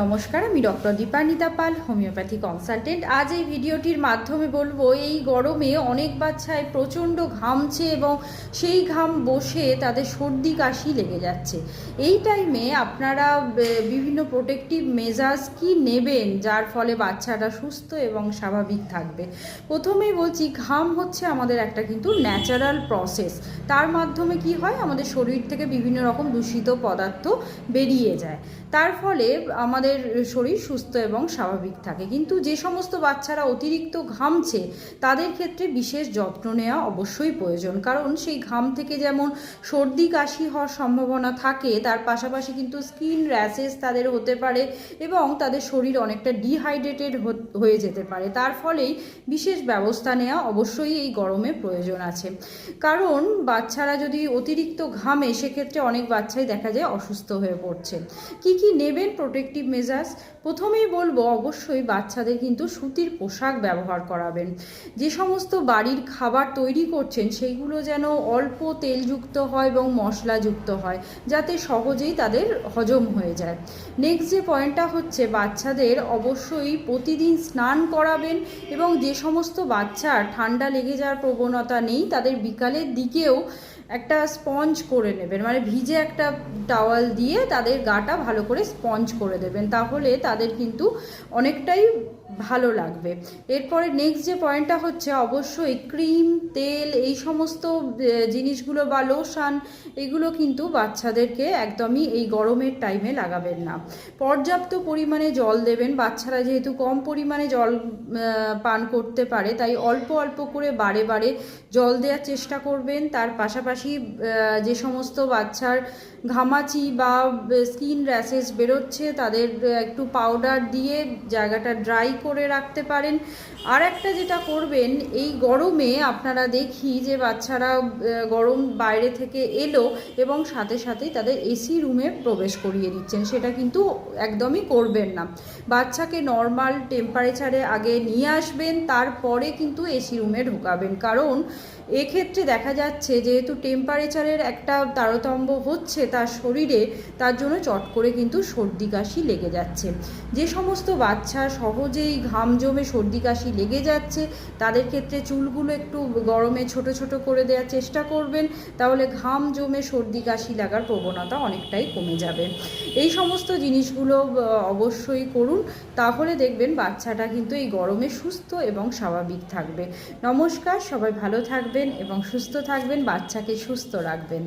নমস্কার, আমি ডক্টর দীপান্বিতা পাল, homeopathy consultant. আজ এই ভিডিওটির মাধ্যমে বলবো, এই গরমে অনেক বাচ্চায় প্রচণ্ড ঘামছে এবং সেই ঘাম বসে তাদের সর্দি কাশি লেগে যাচ্ছে। এই টাইমে আপনারা বিভিন্ন প্রোটেক্টিভ মেজার্স কি নেবেন যার ফলে বাচ্চাটা সুস্থ এবং স্বাভাবিক থাকবে। প্রথমেই বলছি, ঘাম হচ্ছে আমাদের একটা কিন্তু ন্যাচারাল প্রসেস। তার মাধ্যমে কি হয়, আমাদের শরীর থেকে বিভিন্ন রকম দূষিত পদার্থ বেরিয়ে যায়, তার ফলে আমাদের শরীর সুস্থ এবং স্বাভাবিক থাকে। কিন্তু যে সমস্ত বাচ্চারা অতিরিক্ত ঘামছে তাদের ক্ষেত্রে বিশেষ যত্ন নেওয়া অবশ্যই প্রয়োজন, কারণ সেই ঘাম থেকে যেমন সর্দি কাশি হওয়ার সম্ভাবনা থাকে, তার পাশাপাশি কিন্তু স্কিন র্যাশেস তাদের হতে পারে এবং তাদের শরীর অনেকটা ডিহাইড্রেটেড হয়ে যেতে পারে। তার ফলেই বিশেষ ব্যবস্থা নেওয়া অবশ্যই এই গরমে প্রয়োজন আছে। কারণ বাচ্চারা যদি অতিরিক্ত ঘামে, সেক্ষেত্রে অনেক বাচ্চাই দেখা যায় অসুস্থ হয়ে পড়ছে। কি কি নেবেন প্রোটেক্টিভ মেজার্স? প্রথমেই বলবো, অবশ্যই বাচ্চাদের কিন্তু সুতির পোশাক ব্যবহার করাবেন। যে সমস্ত বাড়ির খাবার তৈরি করছেন সেইগুলো যেন অল্প তেলযুক্ত হয় এবং মশলাযুক্ত হয়, যাতে সহজেই তাদের হজম হয়ে যায়। নেক্সট যে পয়েন্টটা হচ্ছে, বাচ্চাদের অবশ্যই প্রতিদিন স্নান করাবেন এবং যে সমস্ত বাচ্চার ঠান্ডা লেগে যাওয়ার প্রবণতা নেই তাদের বিকালের দিকেও একটা স্পঞ্জ করে নেবেন, মানে ভিজে একটা টাওয়াল দিয়ে তাদের গাটা ভালো করে স্পঞ্জ করে দেবেন, তাহলে তাদের কিন্তু অনেকটাই ভালো লাগবে। এরপরে নেক্সট যে পয়েন্টটা হচ্ছে, অবশ্যই ক্রিম, তেল, এই সমস্ত জিনিসগুলো বা লোশন, এগুলো কিন্তু বাচ্চাদেরকে একদমই এই গরমের টাইমে লাগাবেন না। পর্যাপ্ত পরিমাণে জল দেবেন। বাচ্চারা যেহেতু কম পরিমাণে জল পান করতে পারে, তাই অল্প অল্প করে বারে বারে জল দেওয়ার চেষ্টা করবেন। তার পাশাপাশি যে সমস্ত বাচ্চার ঘামাচি বা স্কিন র্যাশেস বেরোচ্ছে, তাদের একটু পাউডার দিয়ে জায়গাটা ড্রাই করে রাখতে পারেন। আর একটা যেটা করবেন, এই গরমে আপনারা দেখি যে বাচ্চারা গরম বাইরে থেকে এলো এবং সাথে সাথেই তাদের এসি রুমে প্রবেশ করিয়ে দিচ্ছেন, সেটা কিন্তু একদমই করবেন না। বাচ্চাকে নর্মাল টেম্পারেচারে আগে নিয়ে আসবেন, তারপরে কিন্তু এসি রুমে ঢোকাবেন। কারণ এক্ষেত্রে দেখা যাচ্ছে, যেহেতু টেম্পারেচারের একটা তারতম্য হচ্ছে তার শরীরে, তার জন্য চট করে কিন্তু সর্দি কাশি লেগে যাচ্ছে। যে সমস্ত বাচ্চা সহজেই ঘাম জমে সর্দি কাশি লেগে যাচ্ছে, তাদের ক্ষেত্রে চুলগুলো একটু গরমে ছোট ছোট করে দেওয়ার চেষ্টা করবেন, তাহলে ঘাম জমে সর্দি কাশি লাগার প্রবণতা অনেকটাই কমে যাবে। এই সমস্ত জিনিসগুলো অবশ্যই করুন, তাহলে দেখবেন বাচ্চাটা কিন্তু এই গরমে সুস্থ এবং স্বাভাবিক থাকবে। নমস্কার, সবাই ভালো থাকবেন এবং সুস্থ থাকবেন, বাচ্চাকে সুস্থ রাখবেন।